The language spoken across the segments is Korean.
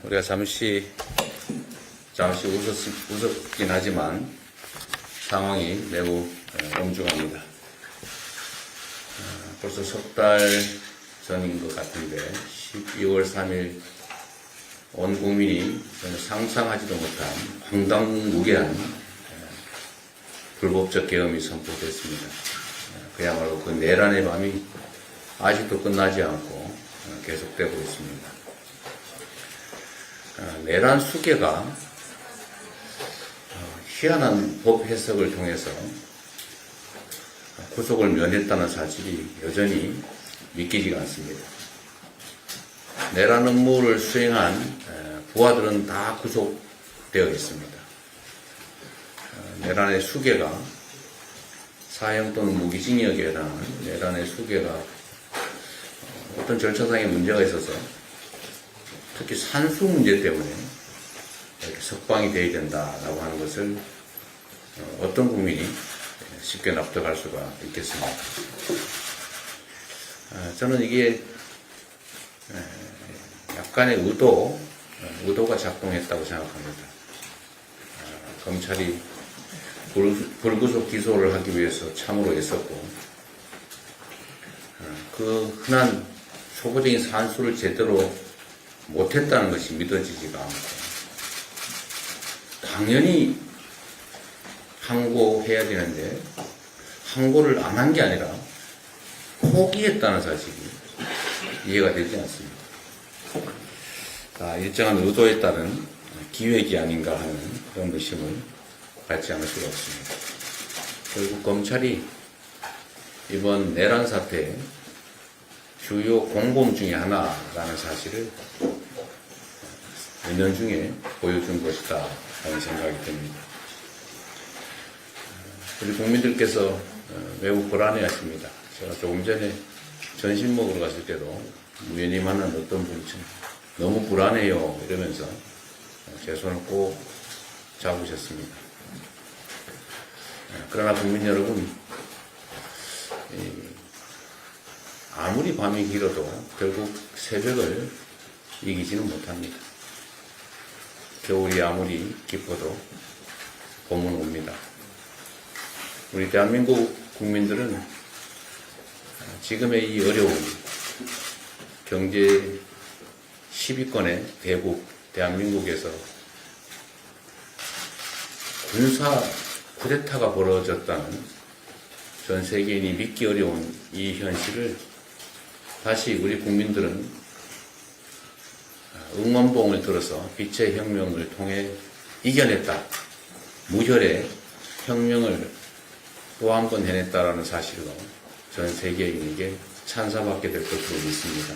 우리가 잠시 웃었긴 하지만 상황이 매우 엄중합니다. 벌써 석 달 전인 것 같은데 12월 3일 온 국민이 전혀 상상하지도 못한 황당무계한 불법적 계엄이 선포됐습니다. 그야말로 그 내란의 밤이 아직도 끝나지 않고 계속되고 있습니다. 내란 수계가 희한한 법 해석을 통해서 구속을 면했다는 사실이 여전히 믿기지가 않습니다. 내란 업무를 수행한 부하들은 다 구속되어 있습니다. 내란의 수계가 사형 또는 무기징역에 해당하는 내란의 수계가 어떤 절차상의 문제가 있어서 특히 산수 문제 때문에 이렇게 석방이 돼야 된다라고 하는 것을 어떤 국민이 쉽게 납득할 수가 있겠습니까? 저는 이게 약간의 의도가 작동했다고 생각합니다. 검찰이 불구속 기소를 하기 위해서 참으로 애썼고 그 흔한 초보적인 산수를 제대로 못했다는 것이 믿어지지가 않고 당연히 항고해야 되는데 항고를 안 한 게 아니라 포기했다는 사실이 이해가 되지 않습니다. 일정한 의도에 따른 기획이 아닌가 하는 그런 의심을 갖지 않을 수가 없습니다. 결국 검찰이 이번 내란 사태의 주요 공범 중에 하나라는 사실을 몇 년 중에 보여준 것이다 하는 생각이 듭니다. 우리 국민들께서 매우 불안해하십니다. 제가 조금 전에 점심 먹으러 갔을 때도 우연히 만난 어떤 분이 너무 불안해요 이러면서 제 손을 꼭 잡으셨습니다. 그러나 국민 여러분, 아무리 밤이 길어도 결국 새벽을 이기지는 못합니다. 겨울이 아무리 깊어도 봄은 옵니다. 우리 대한민국 국민들은 지금의 이 어려운 경제 10위권의 대국 대한민국에서 군사 쿠데타가 벌어졌다는 전 세계인이 믿기 어려운 이 현실을 다시 우리 국민들은 응원봉을 들어서 빛의 혁명을 통해 이겨냈다. 무혈의 혁명을 또 한 번 해냈다라는 사실로 전 세계인에게 찬사받게 될 것으로 믿습니다.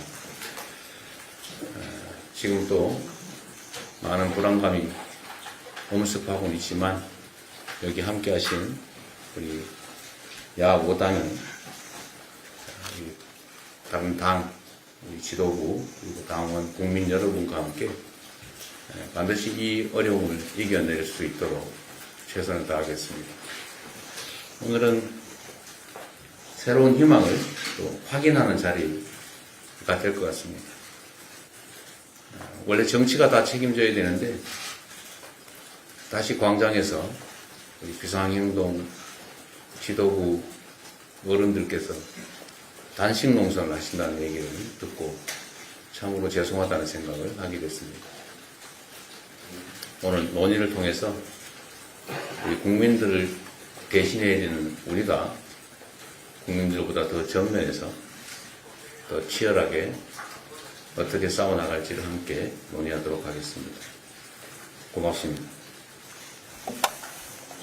지금 또 많은 불안감이 엄습하고는 있지만 여기 함께 하신 우리 야5당은 다른 당 우리 지도부 그리고 당원 국민 여러분과 함께 반드시 이 어려움을 이겨낼 수 있도록 최선을 다하겠습니다. 오늘은 새로운 희망을 또 확인하는 자리가 될 것 같습니다. 원래 정치가 다 책임져야 되는데 다시 광장에서 우리 비상행동 지도부 어른들께서 단식 농성을 하신다는 얘기를 듣고 참으로 죄송하다는 생각을 하게 됐습니다. 오늘 논의를 통해서 우리 국민들을 대신해야 되는 우리가 국민들보다 더 정면에서 더 치열하게 어떻게 싸워나갈지를 함께 논의하도록 하겠습니다. 고맙습니다.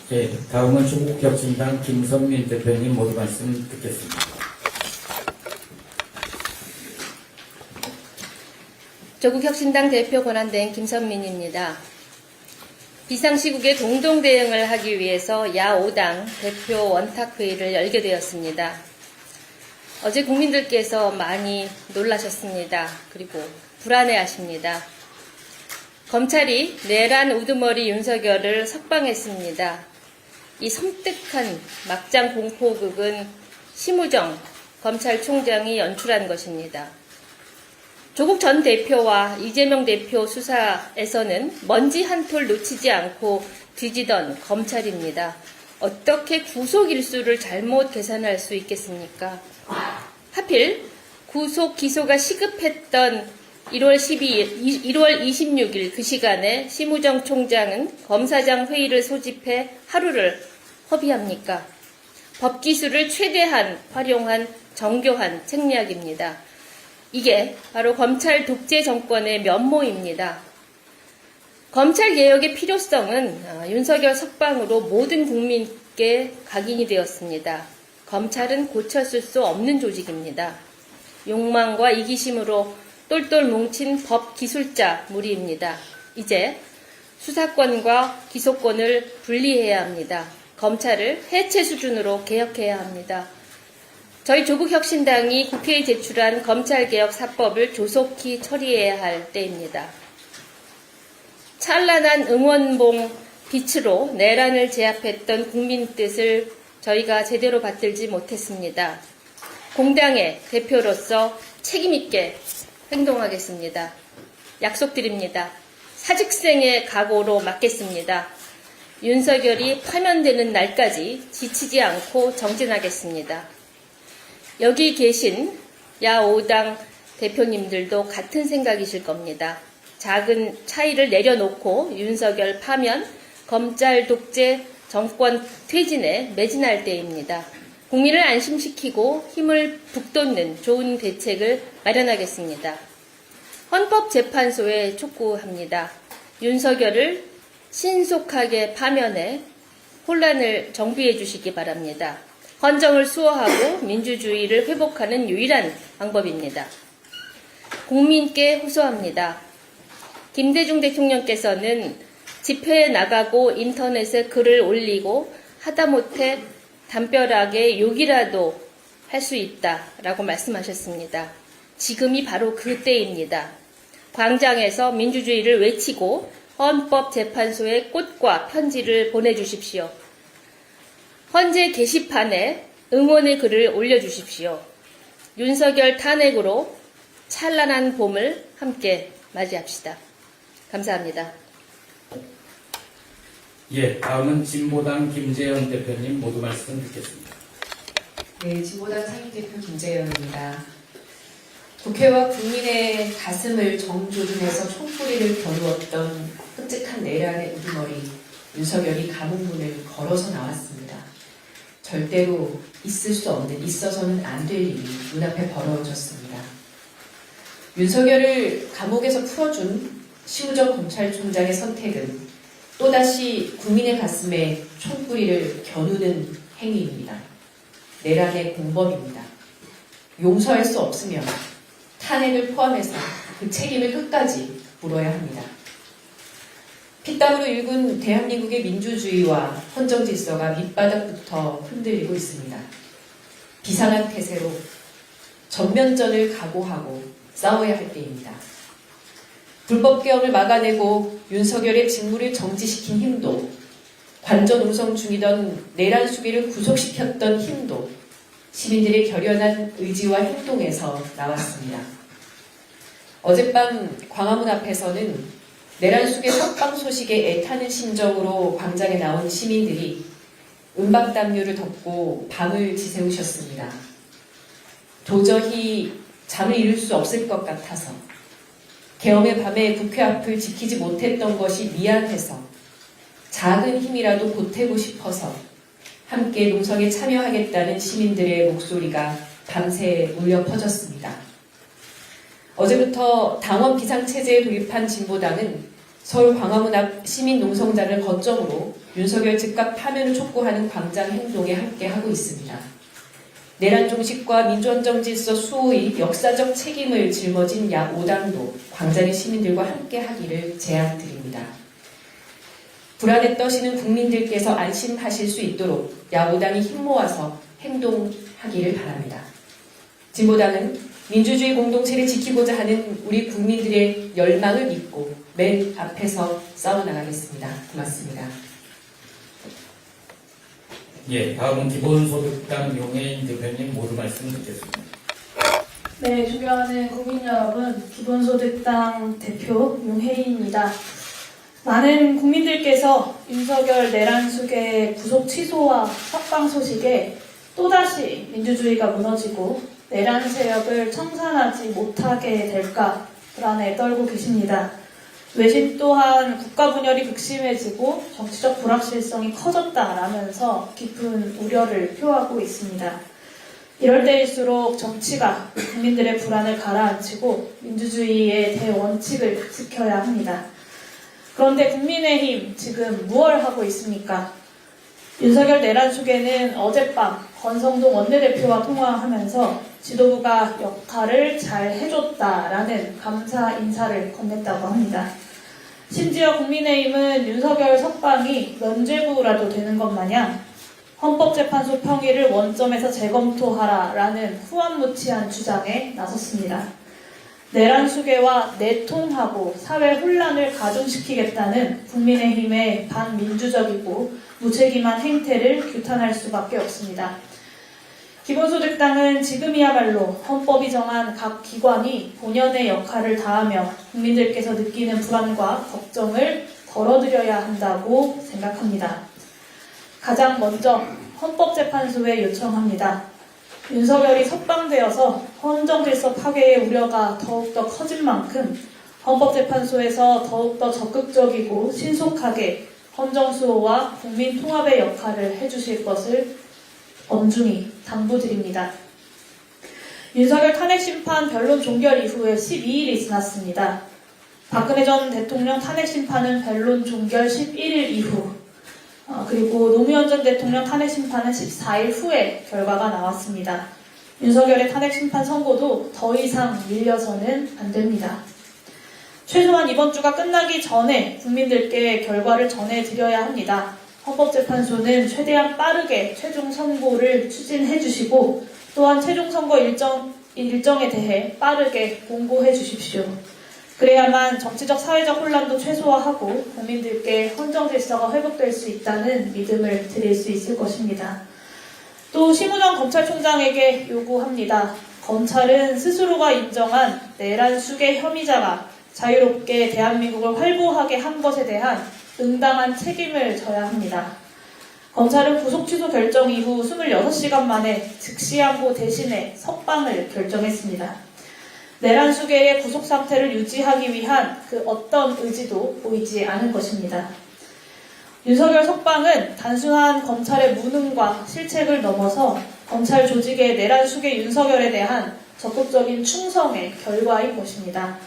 네, 다음은 조국혁신당 김선민 대표님 모두 말씀 듣겠습니다. 조국혁신당 대표 권한대행 김선민입니다. 비상시국에 공동대응을 하기 위해서 야5당 대표 원탁회의를 열게 되었습니다. 어제 국민들께서 많이 놀라셨습니다. 그리고 불안해하십니다. 검찰이 내란 우두머리 윤석열을 석방했습니다. 이 섬뜩한 막장 공포극은 심우정 검찰총장이 연출한 것입니다. 조국 전 대표와 이재명 대표 수사에서는 먼지 한 톨 놓치지 않고 뒤지던 검찰입니다. 어떻게 구속 일수를 잘못 계산할 수 있겠습니까? 하필 구속 기소가 시급했던 1월 26일 그 시간에 심우정 총장은 검사장 회의를 소집해 하루를 허비합니까? 법기술을 최대한 활용한 정교한 책략입니다. 이게 바로 검찰 독재 정권의 면모입니다. 검찰개혁의 필요성은 윤석열 석방으로 모든 국민께 각인이 되었습니다. 검찰은 고쳤을 수 없는 조직입니다. 욕망과 이기심으로 똘똘 뭉친 법기술자 무리입니다. 이제 수사권과 기소권을 분리해야 합니다. 검찰을 해체 수준으로 개혁해야 합니다. 저희 조국혁신당이 국회에 제출한 검찰개혁 4법을 조속히 처리해야 할 때입니다. 찬란한 응원봉 빛으로 내란을 제압했던 국민 뜻을 저희가 제대로 받들지 못했습니다. 공당의 대표로서 책임있게 행동하겠습니다. 약속드립니다. 사직생의 각오로 맡겠습니다. 윤석열이 파면되는 날까지 지치지 않고 정진하겠습니다. 여기 계신 야5당 대표님들도 같은 생각이실 겁니다. 작은 차이를 내려놓고 윤석열 파면, 검찰 독재, 정권 퇴진에 매진할 때입니다. 국민을 안심시키고 힘을 북돋는 좋은 대책을 마련하겠습니다. 헌법재판소에 촉구합니다. 윤석열을 신속하게 파면해 혼란을 정비해 주시기 바랍니다. 헌정을 수호하고 민주주의를 회복하는 유일한 방법입니다. 국민께 호소합니다. 김대중 대통령께서는 집회에 나가고 인터넷에 글을 올리고 하다못해 담벼락에 욕이라도 할 수 있다라고 말씀하셨습니다. 지금이 바로 그때입니다. 광장에서 민주주의를 외치고 헌법재판소에 꽃과 편지를 보내주십시오. 헌재 게시판에 응원의 글을 올려주십시오. 윤석열 탄핵으로 찬란한 봄을 함께 맞이합시다. 감사합니다. 예, 다음은 진보당 김재현 대표님 모두 말씀 듣겠습니다. 네, 진보당 상임대표 김재현입니다. 국회와 국민의 가슴을 정조준해서 총뿌리를 겨누었던 끔찍한 내란의 우두머리 윤석열이 감옥문을 걸어서 나왔습니다. 절대로 있을 수 없는, 있어서는 안 될 일이 눈앞에 벌어졌습니다. 윤석열을 감옥에서 풀어준 심우정 검찰총장의 선택은 또다시 국민의 가슴에 총뿌리를 겨누는 행위입니다. 내란의 공범입니다. 용서할 수 없으면 탄핵을 포함해서 그 책임을 끝까지 물어야 합니다. 피땀으로 일군 대한민국의 민주주의와 헌정 질서가 밑바닥부터 흔들리고 있습니다. 비상한 태세로 전면전을 각오하고 싸워야 할 때입니다. 불법개혁을 막아내고 윤석열의 직무를 정지시킨 힘도, 관전 우성 중이던 내란 수비를 구속시켰던 힘도 시민들의 결연한 의지와 행동에서 나왔습니다. 어젯밤 광화문 앞에서는 내란 속의 석방 소식에 애타는 심정으로 광장에 나온 시민들이 은박담요를 덮고 밤을 지새우셨습니다. 도저히 잠을 이룰 수 없을 것 같아서, 계엄의 밤에 국회 앞을 지키지 못했던 것이 미안해서, 작은 힘이라도 보태고 싶어서 함께 농성에 참여하겠다는 시민들의 목소리가 밤새 울려 퍼졌습니다. 어제부터 당원 비상체제에 돌입한 진보당은 서울 광화문 앞 시민농성장을 거점으로 윤석열 즉각 파면을 촉구하는 광장 행동에 함께하고 있습니다. 내란 종식과 민주헌정 질서 수호의 역사적 책임을 짊어진 야5당도 광장의 시민들과 함께하기를 제안드립니다. 불안에 떠시는 국민들께서 안심하실 수 있도록 야5당이 힘 모아서 행동하기를 바랍니다. 진보당은 민주주의 공동체를 지키고자 하는 우리 국민들의 열망을 믿고 맨 앞에서 싸워나가겠습니다. 고맙습니다. 예, 다음은 기본소득당 용해인 대표님 모두 말씀 듣겠습니다. 네, 존경하는 국민 여러분, 기본소득당 대표 윤혜인입니다. 많은 국민들께서 윤석열 내란숙의 구속 취소와 석방 소식에 또다시 민주주의가 무너지고 내란 세력을 청산하지 못하게 될까 불안에 떨고 계십니다. 외신 또한 국가 분열이 극심해지고 정치적 불확실성이 커졌다라면서 깊은 우려를 표하고 있습니다. 이럴 때일수록 정치가 국민들의 불안을 가라앉히고 민주주의의 대원칙을 지켜야 합니다. 그런데 국민의힘 지금 무얼 하고 있습니까? 윤석열 내란숙에는 어젯밤 권성동 원내대표와 통화하면서 지도부가 역할을 잘 해줬다라는 감사 인사를 건넸다고 합니다. 심지어 국민의힘은 윤석열 석방이 면죄부라도 되는 것 마냥 헌법재판소 평의를 원점에서 재검토하라라는 후안무치한 주장에 나섰습니다. 내란 수괴와 내통하고 사회 혼란을 가중시키겠다는 국민의힘의 반민주적이고 무책임한 행태를 규탄할 수밖에 없습니다. 기본소득당은 지금이야말로 헌법이 정한 각 기관이 본연의 역할을 다하며 국민들께서 느끼는 불안과 걱정을 덜어드려야 한다고 생각합니다. 가장 먼저 헌법재판소에 요청합니다. 윤석열이 석방되어서 헌정질서 파괴의 우려가 더욱더 커진 만큼 헌법재판소에서 더욱더 적극적이고 신속하게 헌정수호와 국민통합의 역할을 해주실 것을 엄중히 당부드립니다. 윤석열 탄핵심판 변론 종결 이후에 12일이 지났습니다. 박근혜 전 대통령 탄핵심판은 변론 종결 11일 이후, 그리고 노무현 전 대통령 탄핵심판은 14일 후에 결과가 나왔습니다. 윤석열의 탄핵심판 선고도 더 이상 밀려서는 안 됩니다. 최소한 이번 주가 끝나기 전에 국민들께 결과를 전해드려야 합니다. 헌법재판소는 최대한 빠르게 최종 선고를 추진해 주시고 또한 최종 선거 일정에 대해 빠르게 공고해 주십시오. 그래야만 정치적 사회적 혼란도 최소화하고 국민들께 헌정 질서가 회복될 수 있다는 믿음을 드릴 수 있을 것입니다. 또 심우정 검찰총장에게 요구합니다. 검찰은 스스로가 인정한 내란 수괴 혐의자가 자유롭게 대한민국을 활보하게 한 것에 대한 응당한 책임을 져야 합니다. 검찰은 구속 취소 결정 이후 26시간 만에 즉시항고 대신에 석방을 결정했습니다. 내란 수괴의 구속 상태를 유지하기 위한 그 어떤 의지도 보이지 않은 것입니다. 윤석열 석방은 단순한 검찰의 무능과 실책을 넘어서 검찰 조직의 내란 수괴 윤석열에 대한 적극적인 충성의 결과인 것입니다.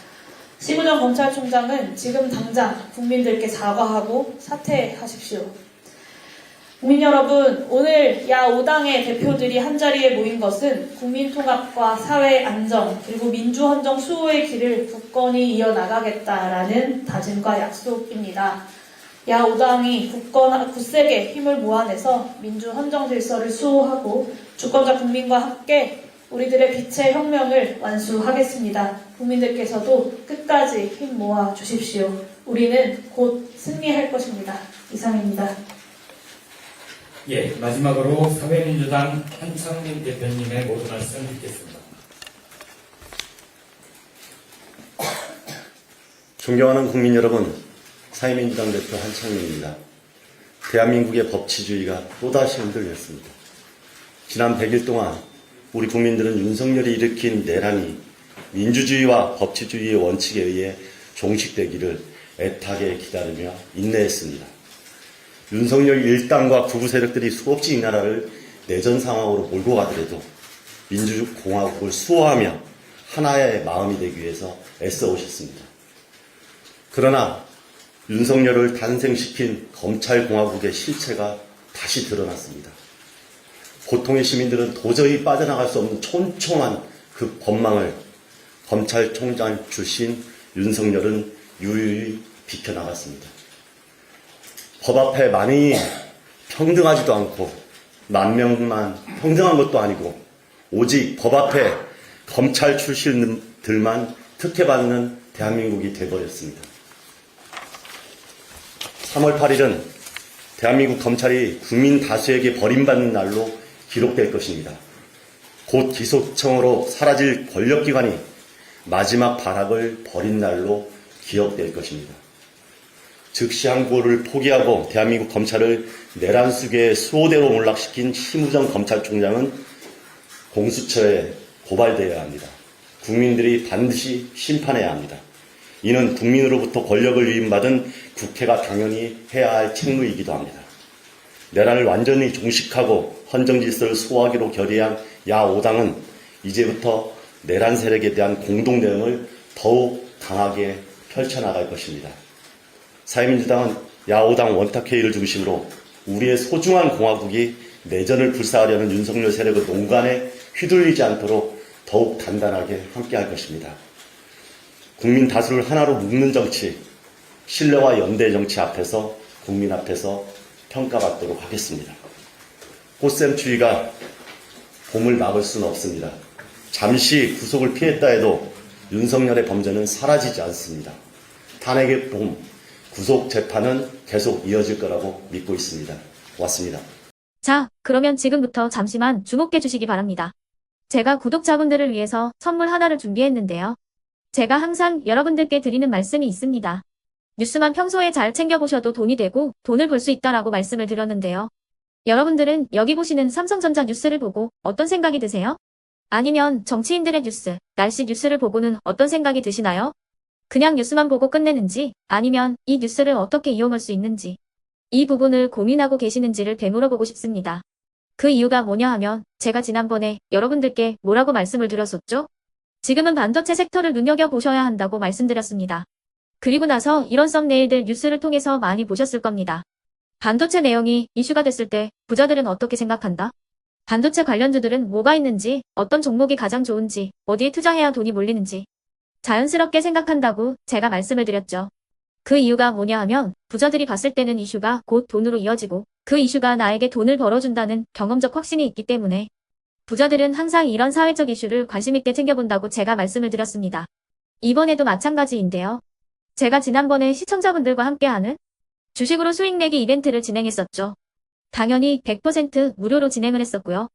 심우정 검찰총장은 지금 당장 국민들께 사과하고 사퇴하십시오. 국민 여러분, 오늘 야 5당의 대표들이 한자리에 모인 것은 국민통합과 사회 안정 그리고 민주헌정 수호의 길을 굳건히 이어나가겠다라는 다짐과 약속입니다. 야 5당이 굳세게 힘을 모아내서 민주헌정 질서를 수호하고 주권자 국민과 함께 우리들의 빛의 혁명을 완수하겠습니다. 국민들께서도 끝까지 힘 모아 주십시오. 우리는 곧 승리할 것입니다. 이상입니다. 예, 마지막으로 사회민주당 한창민 대표님의 모든 말씀 듣겠습니다. 존경하는 국민 여러분, 사회민주당 대표 한창민입니다. 대한민국의 법치주의가 또다시 흔들렸습니다. 지난 100일 동안 우리 국민들은 윤석열이 일으킨 내란이 민주주의와 법치주의의 원칙에 의해 종식되기를 애타게 기다리며 인내했습니다. 윤석열 일당과 극우 세력들이 수없이 이 나라를 내전 상황으로 몰고 가더라도 민주공화국을 수호하며 하나의 마음이 되기 위해서 애써 오셨습니다. 그러나 윤석열을 탄생시킨 검찰공화국의 실체가 다시 드러났습니다. 보통의 시민들은 도저히 빠져나갈 수 없는 촘촘한 그 법망을 검찰총장 출신 윤석열은 유유히 비켜나갔습니다. 법 앞에 많이 평등하지도 않고 만 명만 평등한 것도 아니고 오직 법 앞에 검찰 출신들만 특혜받는 대한민국이 돼버렸습니다. 3월 8일은 대한민국 검찰이 국민 다수에게 버림받는 날로 기록될 것입니다. 곧 기소청으로 사라질 권력기관이 마지막 발악을 벌인 날로 기억될 것입니다. 즉시 항고를 포기하고 대한민국 검찰을 내란 수계의 수호대로 몰락시킨 심우정 검찰총장은 공수처에 고발되어야 합니다. 국민들이 반드시 심판해야 합니다. 이는 국민으로부터 권력을 위임받은 국회가 당연히 해야 할 책무이기도 합니다. 내란을 완전히 종식하고 헌정질서를 수호하기로 결의한 야5당은 이제부터 내란 세력에 대한 공동대응을 더욱 강하게 펼쳐나갈 것입니다. 사회민주당은 야5당 원탁회의를 중심으로 우리의 소중한 공화국이 내전을 불사하려는 윤석열 세력의 농간에 휘둘리지 않도록 더욱 단단하게 함께할 것입니다. 국민 다수를 하나로 묶는 정치, 신뢰와 연대 정치 앞에서 국민 앞에서 평가받도록 하겠습니다. 꽃샘추위가 봄을 막을 수는 없습니다. 잠시 구속을 피했다 해도 윤석열의 범죄는 사라지지 않습니다. 탄핵의 봄, 구속 재판은 계속 이어질 거라고 믿고 있습니다. 고맙습니다. 자, 그러면 지금부터 잠시만 주목해 주시기 바랍니다. 제가 구독자분들을 위해서 선물 하나를 준비했는데요. 제가 항상 여러분들께 드리는 말씀이 있습니다. 뉴스만 평소에 잘 챙겨보셔도 돈이 되고 돈을 벌 수 있다라고 말씀을 드렸는데요. 여러분들은 여기 보시는 삼성전자 뉴스를 보고 어떤 생각이 드세요? 아니면 정치인들의 뉴스, 날씨 뉴스를 보고는 어떤 생각이 드시나요? 그냥 뉴스만 보고 끝내는지 아니면 이 뉴스를 어떻게 이용할 수 있는지 이 부분을 고민하고 계시는지를 되물어보고 싶습니다. 그 이유가 뭐냐 하면 제가 지난번에 여러분들께 뭐라고 말씀을 드렸었죠? 지금은 반도체 섹터를 눈여겨보셔야 한다고 말씀드렸습니다. 그리고 나서 이런 썸네일들 뉴스를 통해서 많이 보셨을 겁니다. 반도체 내용이 이슈가 됐을 때 부자들은 어떻게 생각한다? 반도체 관련주들은 뭐가 있는지, 어떤 종목이 가장 좋은지, 어디에 투자해야 돈이 몰리는지 자연스럽게 생각한다고 제가 말씀을 드렸죠. 그 이유가 뭐냐 하면 부자들이 봤을 때는 이슈가 곧 돈으로 이어지고 그 이슈가 나에게 돈을 벌어준다는 경험적 확신이 있기 때문에 부자들은 항상 이런 사회적 이슈를 관심있게 챙겨본다고 제가 말씀을 드렸습니다. 이번에도 마찬가지인데요. 제가 지난번에 시청자분들과 함께하는 주식으로 수익 내기 이벤트를 진행했었죠. 당연히 100% 무료로 진행을 했었고요.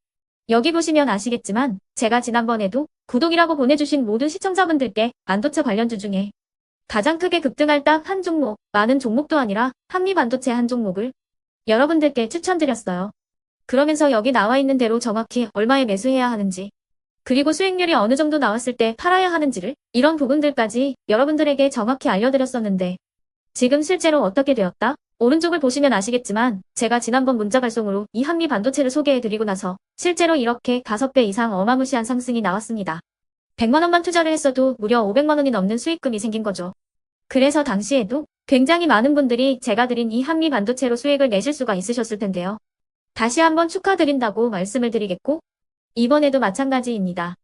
여기 보시면 아시겠지만 제가 지난번에도 구독이라고 보내주신 모든 시청자분들께 반도체 관련주 중에 가장 크게 급등할 딱 한 종목, 많은 종목도 아니라 한미반도체 한 종목을 여러분들께 추천드렸어요. 그러면서 여기 나와 있는 대로 정확히 얼마에 매수해야 하는지, 그리고 수익률이 어느 정도 나왔을 때 팔아야 하는지를 이런 부분들까지 여러분들에게 정확히 알려드렸었는데 지금 실제로 어떻게 되었다? 오른쪽을 보시면 아시겠지만 제가 지난번 문자 발송으로 이 한미 반도체를 소개해드리고 나서 실제로 이렇게 5배 이상 어마무시한 상승이 나왔습니다. 100만 원만 투자를 했어도 무려 500만 원이 넘는 수익금이 생긴 거죠. 그래서 당시에도 굉장히 많은 분들이 제가 드린 이 한미 반도체로 수익을 내실 수가 있으셨을 텐데요. 다시 한번 축하드린다고 말씀을 드리겠고 이번에도 마찬가지입니다.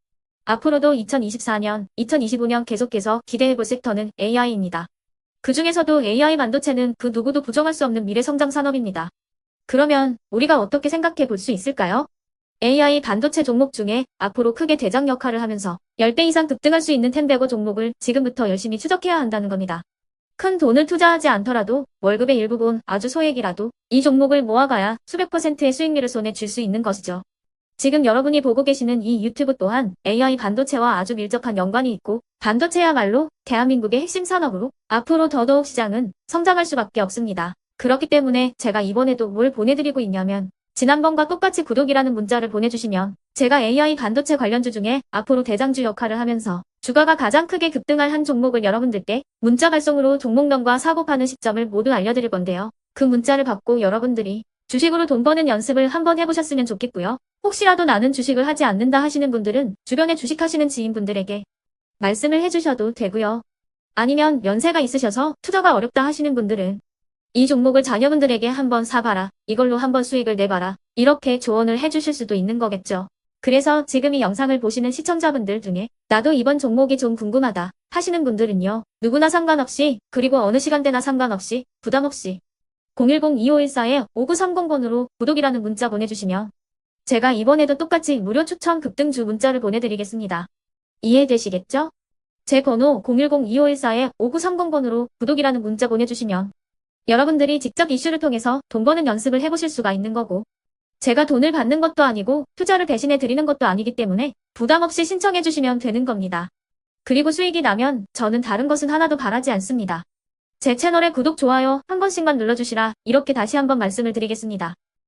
앞으로도 2024년, 2025년 계속해서 기대해볼 섹터는 AI입니다. 그 중에서도 AI 반도체는 그 누구도 부정할 수 없는 미래 성장 산업입니다. 그러면 우리가 어떻게 생각해 볼 수 있을까요? AI 반도체 종목 중에 앞으로 크게 대장 역할을 하면서 10배 이상 급등할 수 있는 텐베고 종목을 지금부터 열심히 추적해야 한다는 겁니다. 큰 돈을 투자하지 않더라도 월급의 일부분 아주 소액이라도 이 종목을 모아가야 수백 %의 수익률을 손에 쥘 수 있는 것이죠. 지금 여러분이 보고 계시는 이 유튜브 또한 AI 반도체와 아주 밀접한 연관이 있고 반도체야말로 대한민국의 핵심 산업으로 앞으로 더더욱 시장은 성장할 수밖에 없습니다. 그렇기 때문에 제가 이번에도 뭘 보내드리고 있냐면 지난번과 똑같이 구독이라는 문자를 보내주시면 제가 AI 반도체 관련주 중에 앞으로 대장주 역할을 하면서 주가가 가장 크게 급등할 한 종목을 여러분들께 문자 발송으로 종목명과 사고 파는 시점을 모두 알려드릴 건데요. 그 문자를 받고 여러분들이 주식으로 돈 버는 연습을 한번 해보셨으면 좋겠고요. 혹시라도 나는 주식을 하지 않는다 하시는 분들은 주변에 주식하시는 지인분들에게 말씀을 해주셔도 되고요. 아니면 연세가 있으셔서 투자가 어렵다 하시는 분들은 이 종목을 자녀분들에게 한번 사봐라, 이걸로 한번 수익을 내봐라, 이렇게 조언을 해주실 수도 있는 거겠죠. 그래서 지금 이 영상을 보시는 시청자분들 중에 나도 이번 종목이 좀 궁금하다 하시는 분들은요. 누구나 상관없이 그리고 어느 시간대나 상관없이 부담없이 010-2514-5930번으로 구독이라는 문자 보내주시면 제가 이번에도 똑같이 무료 추천 급등주 문자를 보내드리겠습니다. 이해되시겠죠? 제 번호 010-2514-5930번으로 구독이라는 문자 보내주시면 여러분들이 직접 이슈를 통해서 돈 버는 연습을 해보실 수가 있는 거고 제가 돈을 받는 것도 아니고 투자를 대신해 드리는 것도 아니기 때문에 부담 없이 신청해 주시면 되는 겁니다. 그리고 수익이 나면 저는 다른 것은 하나도 바라지 않습니다. 제 채널에 구독, 좋아요 한 번씩만 눌러주시라 이렇게 다시 한번 말씀을 드리겠습니다.